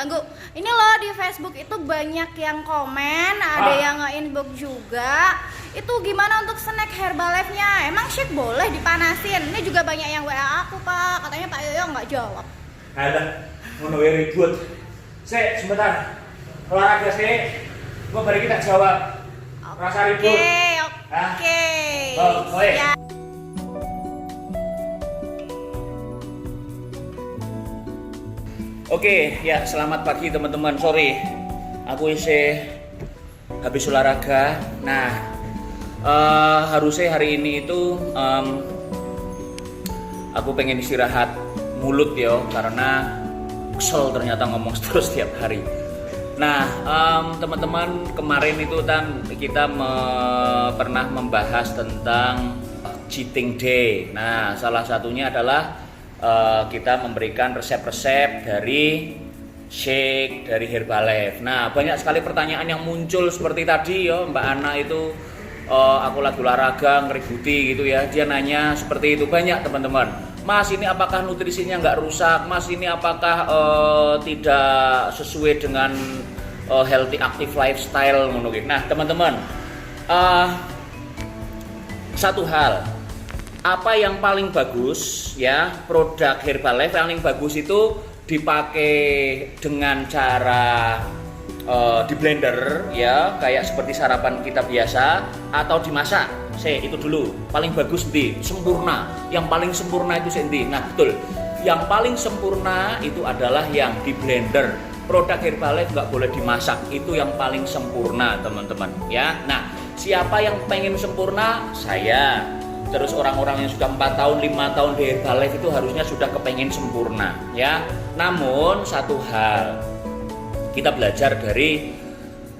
ganggu. Ini loh di Facebook itu banyak yang komen, ada yang nge-inbox juga. Itu gimana untuk snack Herbalife-nya? Emang shake boleh dipanasin? Ini juga banyak yang WA aku, Pak. Katanya Pak Yoyo nggak jawab. Alah, ngono wae ribut. Sik, sebentar. Olahraga sik. Gua bari kita jawab. Rasa ribut. Oke. Oh, Ya. Oke, ya selamat pagi teman-teman. Sorry, aku habis olahraga. Nah, harusnya hari ini itu aku pengen istirahat mulut ya, karena kesel ternyata ngomong terus setiap hari. Nah, teman-teman, kemarin itu kan kita pernah membahas tentang cheating day. Nah, salah satunya adalah kita memberikan resep-resep dari shake dari Herbalife. Nah, banyak sekali pertanyaan yang muncul seperti tadi ya, Mbak Ana itu aku lagi olahraga ngeributi gitu ya. Dia nanya seperti itu, banyak teman-teman. Mas, ini apakah nutrisinya nggak rusak? Mas, ini apakah tidak sesuai dengan healthy active lifestyle? Nah, teman-teman, satu hal, apa yang paling bagus ya, produk Herbalife yang paling bagus itu dipakai dengan cara di blender ya, kayak seperti sarapan kita biasa, atau dimasak. Itu dulu paling bagus sempurna. Yang paling sempurna itu nah betul, yang paling sempurna itu adalah yang di blender. Produk Herbalife nggak boleh dimasak, itu yang paling sempurna teman-teman ya. Nah, siapa yang pengen sempurna? Saya. Terus orang-orang yang sudah 4 tahun, 5 tahun di Herbalife itu harusnya sudah kepengen sempurna ya. Namun satu hal, kita belajar dari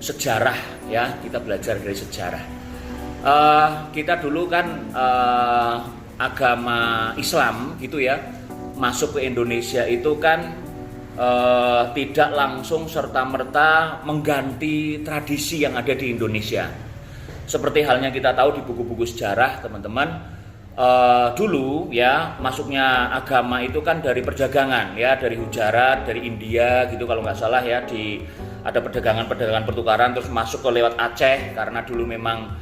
sejarah ya, kita belajar dari sejarah. Kita dulu kan agama Islam gitu ya, masuk ke Indonesia itu kan tidak langsung serta-merta mengganti tradisi yang ada di Indonesia. Seperti halnya kita tahu di buku-buku sejarah teman-teman, dulu ya masuknya agama itu kan dari perdagangan ya, dari Gujarat, dari India gitu kalau nggak salah ya, ada perdagangan pertukaran, terus masuk ke lewat Aceh karena dulu memang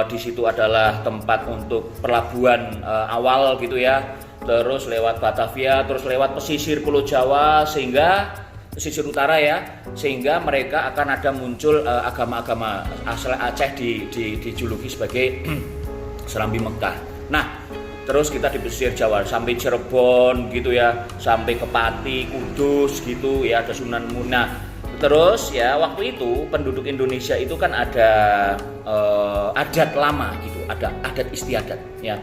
di situ adalah tempat untuk pelabuhan awal gitu ya, terus lewat Batavia, terus lewat pesisir Pulau Jawa sehingga pesisir utara ya, sehingga mereka akan ada muncul agama-agama asal Aceh dijuluki sebagai Serambi Mekah. Nah, terus kita di pesisir Jawa sampai Cirebon gitu ya, sampai ke Pati, Kudus gitu ya, ada Sunan Munah. Terus ya waktu itu penduduk Indonesia itu kan ada adat lama gitu, ada adat istiadat ya.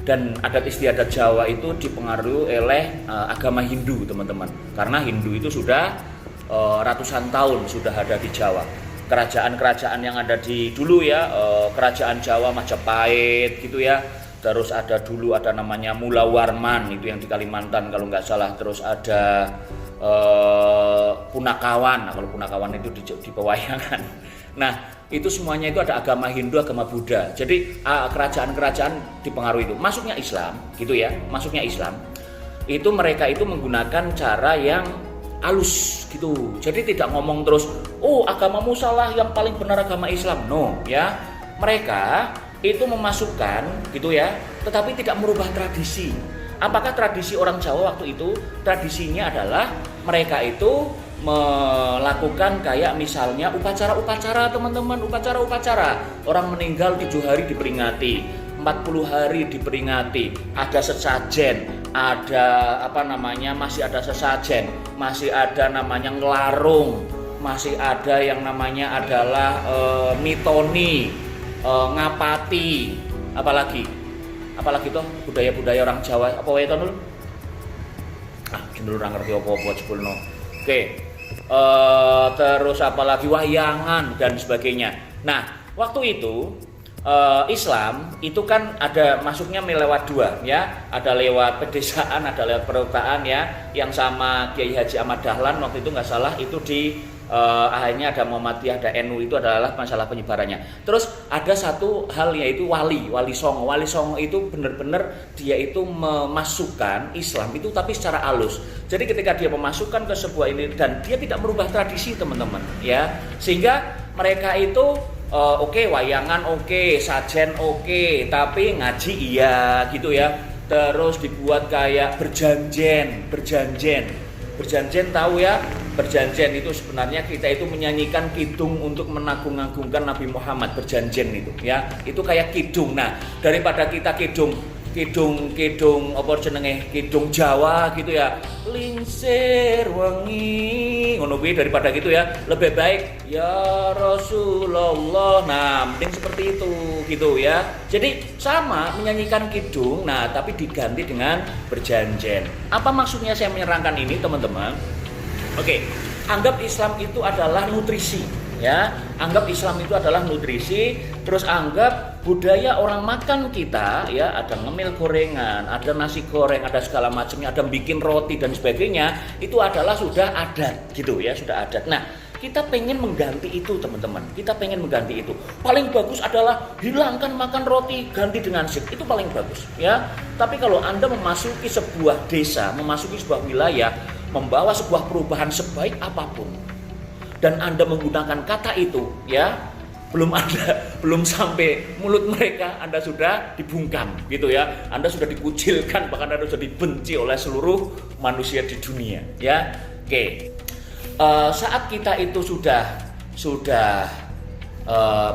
Dan adat istiadat Jawa itu dipengaruhi oleh agama Hindu teman-teman, karena Hindu itu sudah ratusan tahun sudah ada di Jawa. Kerajaan-kerajaan yang ada di dulu ya, kerajaan Jawa Majapahit gitu ya, terus dulu ada namanya Mula Warman itu yang di Kalimantan kalau nggak salah, terus ada Punakawan. Nah, kalau Punakawan itu di Pewayangan. Nah, itu semuanya itu ada agama Hindu, agama Buddha. Jadi kerajaan-kerajaan dipengaruhi itu. Masuknya Islam gitu ya, masuknya Islam. Itu mereka itu menggunakan cara yang halus gitu. Jadi tidak ngomong terus, "Oh, agamamu salah, yang paling benar agama Islam." No, ya. Mereka itu memasukkan gitu ya, tetapi tidak merubah tradisi. Apakah tradisi orang Jawa waktu itu? Tradisinya adalah mereka itu melakukan kayak misalnya upacara-upacara teman-teman, upacara-upacara. Orang meninggal 7 hari diperingati, 40 hari diperingati, ada sesajen, ada masih ada sesajen, masih ada namanya ngelarung, masih ada yang namanya adalah mitoni, ngapati, apalagi toh budaya-budaya orang Jawa apa wae to nul? Jendul ora ngerti apa-apa jebulno. Oke. Terus apalagi wahyangan dan sebagainya. Nah, waktu itu Islam itu kan ada masuknya lewat dua ya, ada lewat pedesaan, ada lewat perkotaan ya, yang sama Kiai Haji Ahmad Dahlan waktu itu nggak salah itu di akhirnya ada Muhammadiyah, ada NU, itu adalah masalah penyebarannya. Terus ada satu hal yaitu Wali Songo. Wali Songo itu benar-benar dia itu memasukkan Islam itu tapi secara halus. Jadi ketika dia memasukkan ke sebuah ini dan dia tidak merubah tradisi teman-teman, ya, sehingga mereka itu oke, wayangan oke, sajen oke, tapi ngaji iya gitu ya. Terus dibuat kayak berjanjen tahu ya. Berjanjen itu sebenarnya kita itu menyanyikan kidung untuk menagung-agungkan Nabi Muhammad, berjanjen itu ya. Itu kayak kidung. Nah, daripada kita kidung apa jenenge, kidung Jawa gitu ya, lingsir wengi ngono kuwi, daripada gitu ya, lebih baik ya Rasulullah. Nah, mending seperti itu gitu ya. Jadi sama menyanyikan kidung, nah tapi diganti dengan berjanjen. Apa maksudnya saya menerangkan ini teman-teman? Oke, anggap Islam itu adalah nutrisi, ya. Anggap Islam itu adalah nutrisi, terus anggap budaya orang makan kita, ya, ada ngemil gorengan, ada nasi goreng, ada segala macamnya, ada bikin roti dan sebagainya, itu adalah sudah adat, gitu ya, sudah adat. Nah, kita pengen mengganti itu teman-teman, kita pengen mengganti itu. Paling bagus adalah hilangkan makan roti, ganti dengan sik, itu paling bagus, ya. Tapi kalau Anda memasuki sebuah desa, memasuki sebuah wilayah, membawa sebuah perubahan sebaik apapun, dan Anda menggunakan kata itu, ya, belum sampai mulut mereka Anda sudah dibungkam gitu ya. Anda sudah dikucilkan, bahkan Anda sudah dibenci oleh seluruh manusia di dunia, ya. Oke. Saat kita itu sudah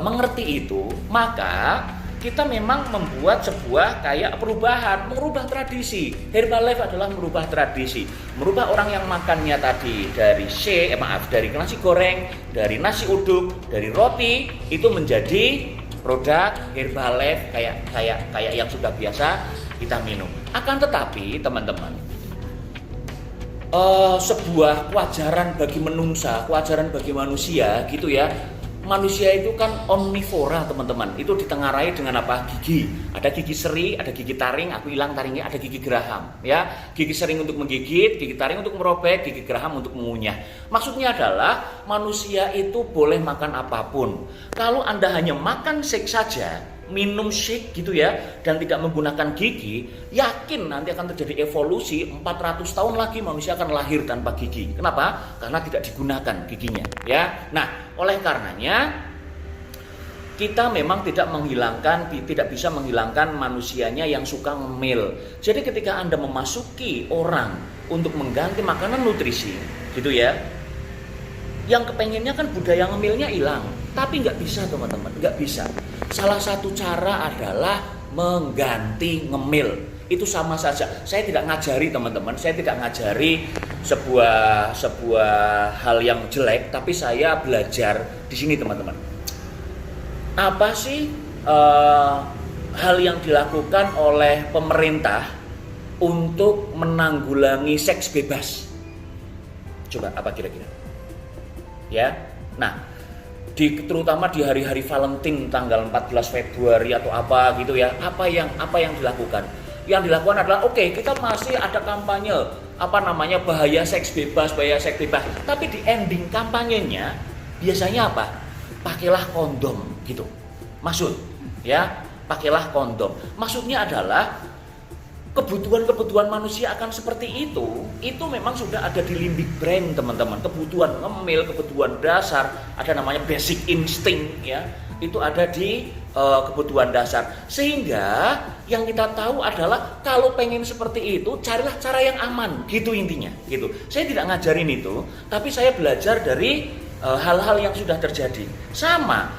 mengerti itu, maka kita memang membuat sebuah kayak perubahan, merubah tradisi. Herbalife adalah merubah tradisi, merubah orang yang makannya tadi dari dari nasi goreng, dari nasi uduk, dari roti, itu menjadi produk Herbalife kayak yang sudah biasa kita minum. Akan tetapi teman-teman, sebuah kewajaran bagi menungsa, kewajaran bagi manusia gitu ya. Manusia itu kan omnivora teman-teman. Itu ditengarai dengan apa? Gigi. Ada gigi seri, ada gigi taring, aku hilang taringnya, ada gigi geraham, ya. Gigi sering untuk menggigit, gigi taring untuk merobek, gigi geraham untuk mengunyah. Maksudnya adalah manusia itu boleh makan apapun. Kalau Anda hanya makan shake saja, minum shake gitu ya, dan tidak menggunakan gigi, yakin nanti akan terjadi evolusi 400 tahun lagi manusia akan lahir tanpa gigi. Kenapa? Karena tidak digunakan giginya, ya. Nah, oleh karenanya kita memang tidak bisa menghilangkan manusianya yang suka ngemil. Jadi ketika Anda memasuki orang untuk mengganti makanan nutrisi gitu ya, yang kepengennya kan budaya ngemilnya hilang. Tapi nggak bisa teman-teman, nggak bisa. Salah satu cara adalah mengganti ngemil. Itu sama saja. Saya tidak ngajari teman-teman, saya tidak ngajari sebuah hal yang jelek, tapi saya belajar di sini teman-teman. Apa sih hal yang dilakukan oleh pemerintah untuk menanggulangi seks bebas? Coba apa kira-kira? Ya, nah, terutama di hari-hari Valentine tanggal 14 Februari atau apa gitu ya, apa yang dilakukan? Yang dilakukan adalah kita masih ada kampanye bahaya seks bebas, tapi di ending kampanyenya biasanya apa? Pakailah kondom gitu. Maksud ya, pakailah kondom. Maksudnya adalah kebutuhan manusia akan seperti itu memang sudah ada di limbik brain teman-teman. Kebutuhan ngemil, kebutuhan dasar, ada namanya basic instinct ya, itu ada di kebutuhan dasar. Sehingga yang kita tahu adalah kalau pengen seperti itu, carilah cara yang aman, gitu intinya gitu. Saya tidak ngajarin itu, tapi saya belajar dari hal-hal yang sudah terjadi. Sama,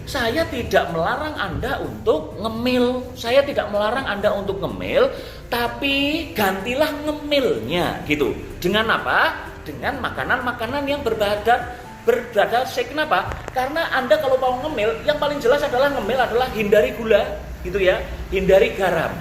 saya tidak melarang Anda untuk ngemil, saya tidak melarang Anda untuk ngemil, tapi gantilah ngemilnya gitu. Dengan apa? Dengan makanan-makanan yang berbada shake. Kenapa? Karena Anda kalau mau ngemil, yang paling jelas adalah hindari gula gitu ya, hindari garam.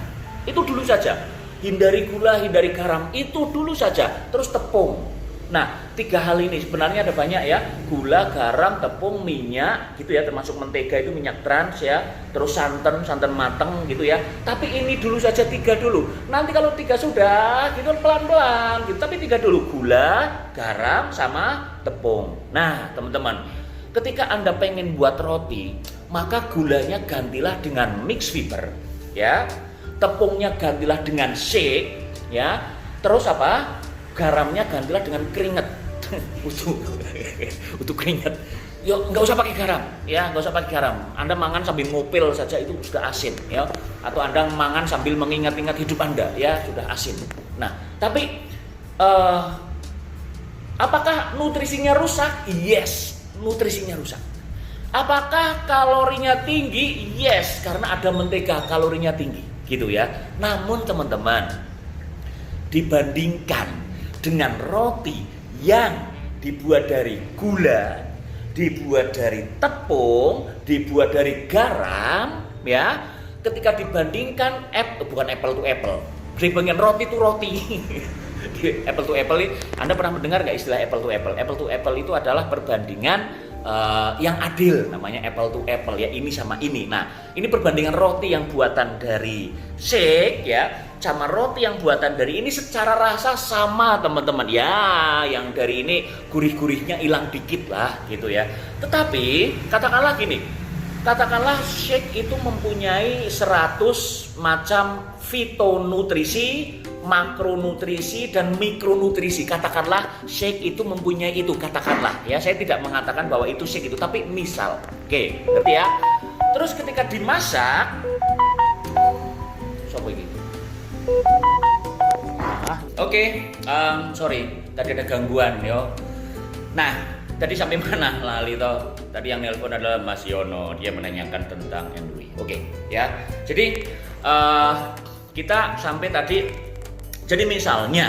Itu dulu saja. Hindari gula, hindari garam, itu dulu saja. Terus tepung. Nah, 3 hal ini sebenarnya ada banyak ya, gula, garam, tepung, minyak gitu ya, termasuk mentega itu minyak trans ya, terus santan mateng gitu ya. Tapi ini dulu saja 3 dulu. Nanti kalau 3 sudah gitu pelan-pelan gitu, tapi 3 dulu, gula, garam sama tepung. Nah, teman-teman, ketika Anda pengen buat roti, maka gulanya gantilah dengan mix fiber ya. Tepungnya gantilah dengan shake ya. Terus apa? Garamnya gantilah dengan keringat. Untuk keringat. Yuk, nggak usah pakai garam, ya, nggak usah pakai garam. Anda mangan sambil ngupil saja itu sudah asin, ya. Atau Anda mangan sambil mengingat-ingat hidup Anda, ya, sudah asin. Nah, tapi apakah nutrisinya rusak? Yes, nutrisinya rusak. Apakah kalorinya tinggi? Yes, karena ada mentega, kalorinya tinggi, gitu ya. Namun teman-teman, dibandingkan dengan roti yang dibuat dari gula, dibuat dari tepung, dibuat dari garam, ya. Ketika dibandingkan bukan apple to apple. Dibandingkan roti itu roti. Apple to apple ini, Anda pernah mendengar nggak istilah apple to apple? Apple to apple itu adalah perbandingan yang adil, namanya apple to apple ya, ini sama ini. Nah, ini perbandingan roti yang buatan dari shake ya, sama roti yang buatan dari ini secara rasa sama teman-teman ya. Yang dari ini gurih-gurihnya hilang dikit lah gitu ya. Tetapi katakanlah gini, katakanlah shake itu mempunyai 100 macam fitonutrisi, makronutrisi dan mikronutrisi. Katakanlah shake itu mempunyai itu, katakanlah ya. Saya tidak mengatakan bahwa itu shake itu, tapi misal. Oke, ngerti ya? Terus ketika dimasak, sopo iki? Oke, sorry, tadi ada gangguan yo. Nah, tadi sampai mana lali toh? Tadi yang nelpon adalah Mas Yono, dia menanyakan tentang MUI. Oke, ya. Jadi kita sampai tadi. Jadi misalnya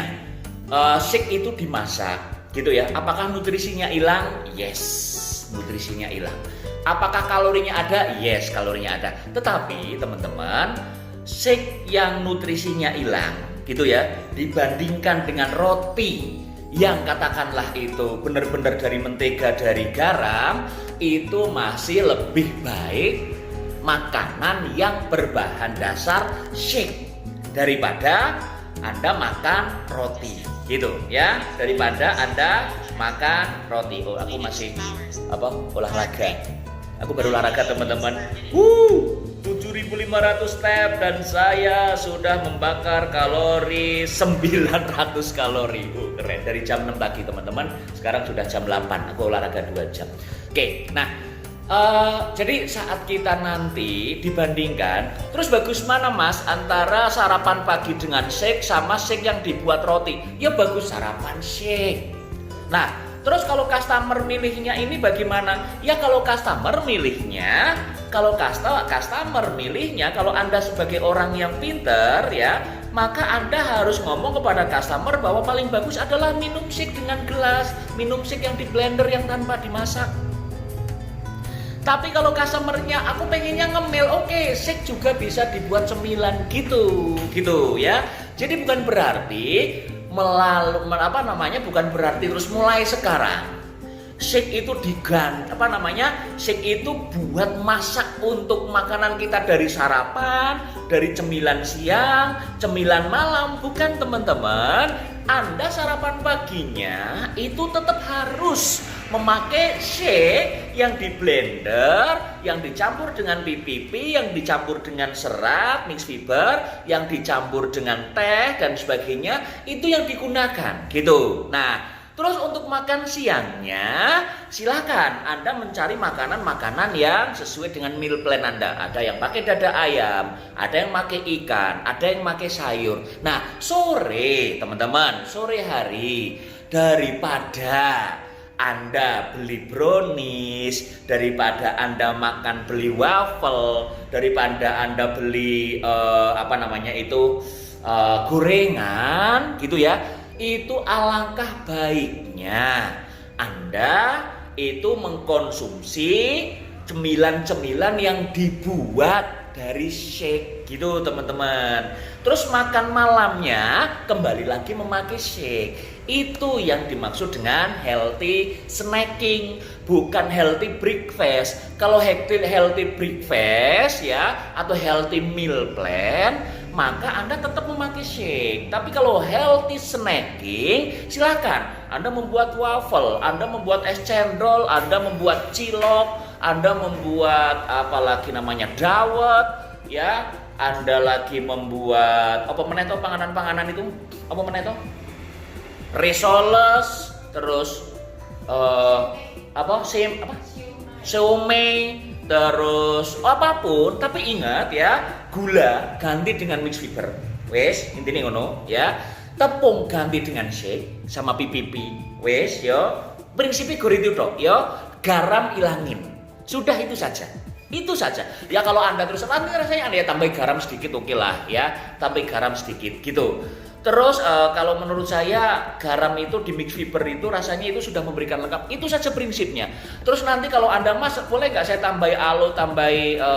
shake itu dimasak, gitu ya. Apakah nutrisinya hilang? Yes, nutrisinya hilang. Apakah kalorinya ada? Yes, kalorinya ada. Tetapi teman-teman, shake yang nutrisinya hilang, gitu ya, dibandingkan dengan roti yang katakanlah itu benar-benar dari mentega, dari garam, itu masih lebih baik makanan yang berbahan dasar shake daripada Anda makan roti, gitu ya, daripada Anda makan roti. Oh, aku masih olahraga. Aku baru olahraga teman-teman. 7.500 step dan saya sudah membakar kalori 900 kalori. Keren, dari jam 6 pagi teman-teman. Sekarang sudah jam 8. Aku olahraga 2 jam. Oke, nah jadi saat kita nanti dibandingkan, terus bagus mana Mas antara sarapan pagi dengan shake sama shake yang dibuat roti? Ya bagus sarapan shake. Nah, terus kalau customer milihnya ini bagaimana? Ya kalau customer milihnya, kalau Anda sebagai orang yang pinter ya, maka Anda harus ngomong kepada customer bahwa paling bagus adalah minum shake dengan gelas, minum shake yang di blender yang tanpa dimasak. Tapi kalau customernya aku pengennya ngemil, oke, shake juga bisa dibuat cemilan gitu ya. Jadi bukan berarti bukan berarti terus mulai sekarang shake itu shake itu buat masak untuk makanan kita dari sarapan, dari cemilan siang, cemilan malam. Bukan teman-teman, Anda sarapan paginya itu tetap harus memakai shake yang di blender, yang dicampur dengan PPP, yang dicampur dengan serat, mix fiber, yang dicampur dengan teh dan sebagainya, itu yang digunakan gitu. Nah, terus untuk makan siangnya, silakan Anda mencari makanan-makanan yang sesuai dengan meal plan Anda. Ada yang pakai dada ayam, ada yang pakai ikan, ada yang pakai sayur. Nah, sore teman-teman, sore hari, daripada Anda beli brownies, daripada Anda beli waffle, daripada Anda beli gorengan gitu ya, itu alangkah baiknya Anda itu mengkonsumsi cemilan-cemilan yang dibuat dari shake gitu teman-teman. Terus makan malamnya kembali lagi memakai shake. Itu yang dimaksud dengan healthy snacking, bukan healthy breakfast. Kalau healthy breakfast ya atau healthy meal plan, maka Anda tetap memakai shake. Tapi kalau healthy snacking, silakan Anda membuat waffle, Anda membuat es cendol, Anda membuat cilok, Anda membuat apalagi namanya dawet, ya. Anda lagi membuat apa meneto panganan-panganan itu? Apa meneto? Risoles, terus siomay, terus apapun, tapi ingat ya, gula ganti dengan mix fiber. Wes, intinya ngono ya. Tepung ganti dengan shake sama PPP. Wes yo. Prinsipnya gor itu tok yo. Garam ilangin. Sudah itu saja. Itu saja. Ya kalau Anda terus nanti rasanya Anda ya tambah garam sedikit oke lah ya. Tambah garam sedikit gitu. Terus kalau menurut saya garam itu di mix fiber itu rasanya itu sudah memberikan lengkap. Itu saja prinsipnya. Terus nanti kalau Anda masak boleh nggak saya tambah aloe, tambah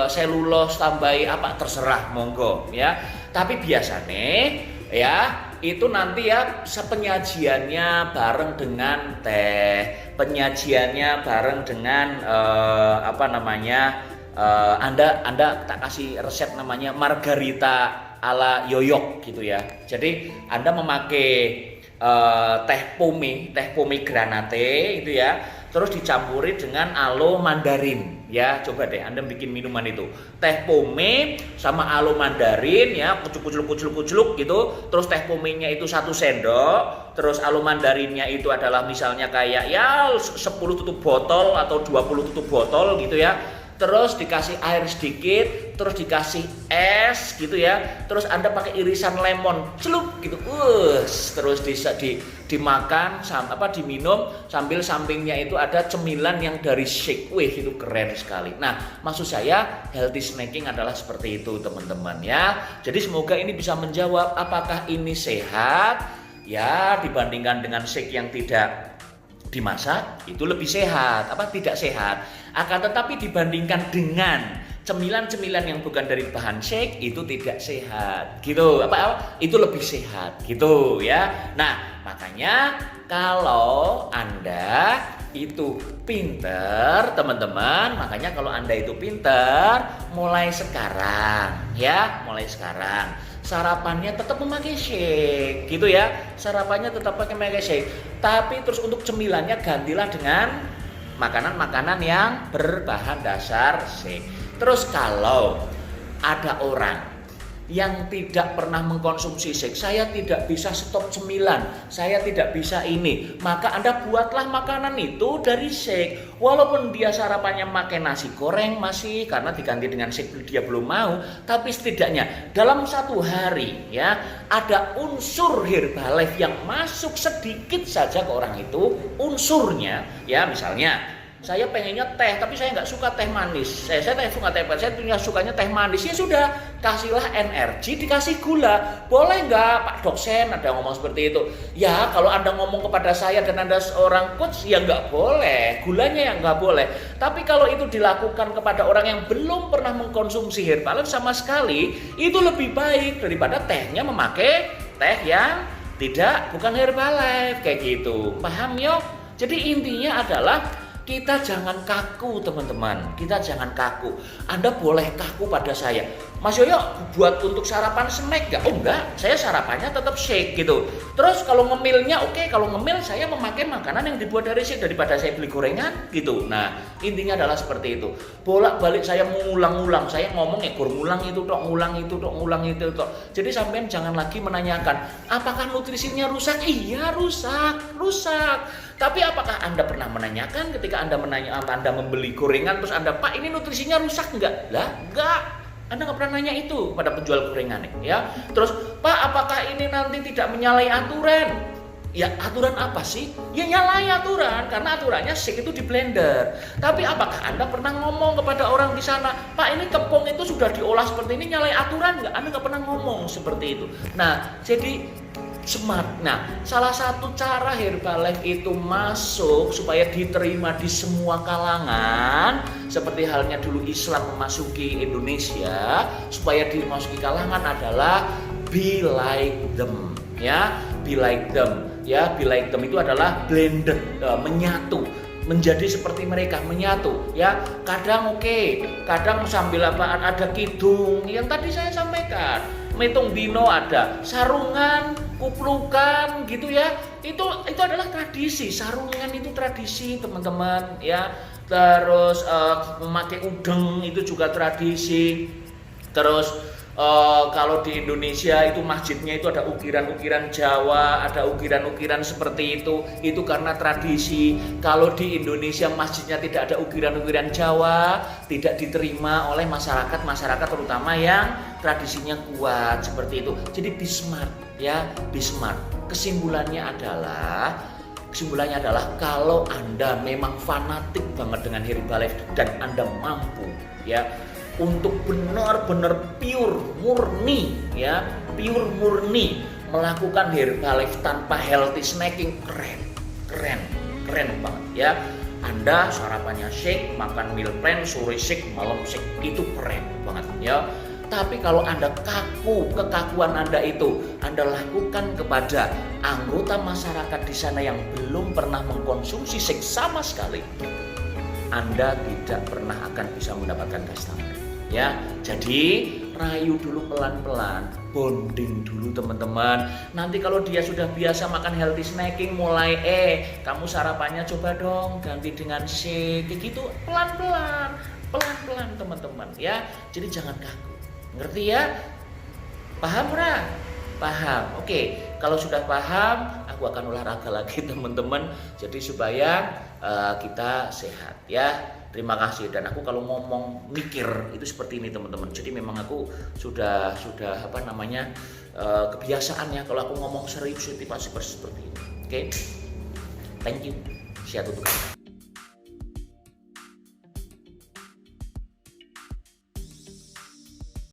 selulos, tambah apa terserah monggo ya. Tapi biasanya ya itu nanti ya penyajiannya bareng dengan teh, penyajiannya bareng dengan Anda tak kasih resep namanya margarita ala yoyok gitu ya. Jadi Anda memakai teh pomegranate itu ya, terus dicampuri dengan aloe mandarin ya. Coba deh Anda bikin minuman itu, teh pome sama aloe mandarin ya, kucuk gitu. Terus teh pomenya itu 1 sendok, terus aloe mandarinnya itu adalah misalnya kayak ya 10 tutup botol atau 20 tutup botol gitu ya. Terus dikasih air sedikit, terus dikasih es gitu ya. Terus Anda pakai irisan lemon, celup gitu. Terus dimakan diminum sambil sampingnya itu ada cemilan yang dari shake. Wih, itu keren sekali. Nah, maksud saya healthy snacking adalah seperti itu, teman-teman ya. Jadi semoga ini bisa menjawab apakah ini sehat ya dibandingkan dengan shake yang tidak dimasak itu lebih sehat tidak sehat. Akan tetapi dibandingkan dengan cemilan-cemilan yang bukan dari bahan shake itu tidak sehat gitu, itu lebih sehat gitu ya. Nah makanya kalau Anda itu pinter teman-teman, makanya kalau Anda itu pinter mulai sekarang sarapannya tetap memakai shake gitu ya. Sarapannya tetap memakai shake. Tapi terus untuk cemilannya gantilah dengan makanan-makanan yang berbahan dasar shake. Terus kalau ada orang yang tidak pernah mengkonsumsi shake, saya tidak bisa stop cemilan, saya tidak bisa ini, maka Anda buatlah makanan itu dari shake. Walaupun dia sarapannya makan nasi goreng masih, karena diganti dengan shake dia belum mau, tapi setidaknya dalam 1 hari ya ada unsur Herbalife yang masuk sedikit saja ke orang itu, unsurnya ya. Misalnya saya pengennya teh, tapi saya nggak suka teh manis. Saya suka teh manis, saya sukanya teh manis. Ya sudah, kasihlah energi, dikasih gula. Boleh nggak Pak Doksen? Ada ngomong seperti itu. Ya kalau Anda ngomong kepada saya dan Anda seorang coach, ya nggak boleh. Gulanya yang nggak boleh. Tapi kalau itu dilakukan kepada orang yang belum pernah mengkonsumsi Herbalife sama sekali, itu lebih baik daripada tehnya memakai teh yang bukan Herbalife kayak gitu. Paham yo? Jadi intinya adalah kita jangan kaku teman-teman, kita jangan kaku. Anda boleh kaku pada saya, Mas Yoyo buat untuk sarapan snack gak? Oh enggak, saya sarapannya tetap shake gitu. Terus kalau ngemilnya oke, kalau ngemil saya memakai makanan yang dibuat dari shake daripada saya beli gorengan gitu. Nah intinya adalah seperti itu. Bolak-balik saya mengulang-ulang, saya ngomong ngulang itu tok. Jadi sampean jangan lagi menanyakan apakah nutrisinya rusak? Iya rusak. Tapi apakah Anda pernah menanyakan ketika Anda membeli gorengan terus Anda, Pak ini nutrisinya rusak enggak? Lah enggak. Anda nggak pernah nanya itu pada penjual gorengan ya. Terus Pak apakah ini nanti tidak menyalahi aturan? Ya aturan apa sih? Ya nyalahi aturan karena aturannya shake itu di blender. Tapi apakah Anda pernah ngomong kepada orang di sana, Pak ini tepung itu sudah diolah seperti ini nyalahi aturan nggak? Anda nggak pernah ngomong seperti itu. Nah jadi smart. Nah, salah satu cara Herbalife itu masuk supaya diterima di semua kalangan, seperti halnya dulu Islam memasuki Indonesia, supaya dimasuki kalangan adalah be like them, ya, be like them, ya, be like them itu adalah blended, menyatu, menjadi seperti mereka, menyatu, ya. Kadang kadang sambil apaan, ada kidung yang tadi saya sampaikan, metung dino ada, sarungan, kuplukan gitu ya. Itu adalah tradisi. Sarungan itu tradisi, teman-teman, ya. Terus memakai udeng itu juga tradisi. Terus kalau di Indonesia itu masjidnya itu ada ukiran-ukiran Jawa, ada ukiran-ukiran seperti itu karena tradisi. Kalau di Indonesia masjidnya tidak ada ukiran-ukiran Jawa, tidak diterima oleh masyarakat terutama yang tradisinya kuat seperti itu. Jadi be smart, ya, be smart. Kesimpulannya adalah kalau Anda memang fanatik banget dengan Herbalife dan Anda mampu, ya, untuk benar-benar pure murni melakukan Herbalife tanpa healthy snacking, keren banget, ya. Anda sarapannya shake, makan meal plan, sore shake, malam shake, itu keren banget, ya. Tapi kalau Anda kekakuan Anda itu Anda lakukan kepada anggota masyarakat di sana yang belum pernah mengkonsumsi shake sama sekali, Anda tidak pernah akan bisa mendapatkan customer, ya. Jadi rayu dulu pelan-pelan, bonding dulu teman-teman. Nanti kalau dia sudah biasa makan healthy snacking, mulai kamu sarapannya coba dong ganti dengan shake, gitu, pelan-pelan teman-teman, ya. Jadi jangan kaku, ngerti ya? Paham Ra? Paham. Oke, kalau sudah paham, aku akan olahraga lagi teman-teman. Jadi supaya kita sehat, ya. Terima kasih. Dan aku kalau ngomong mikir itu seperti ini teman-teman. Jadi memang aku sudah kebiasaannya kalau aku ngomong serius pasti seperti ini. Oke. Thank you. Saya tutup.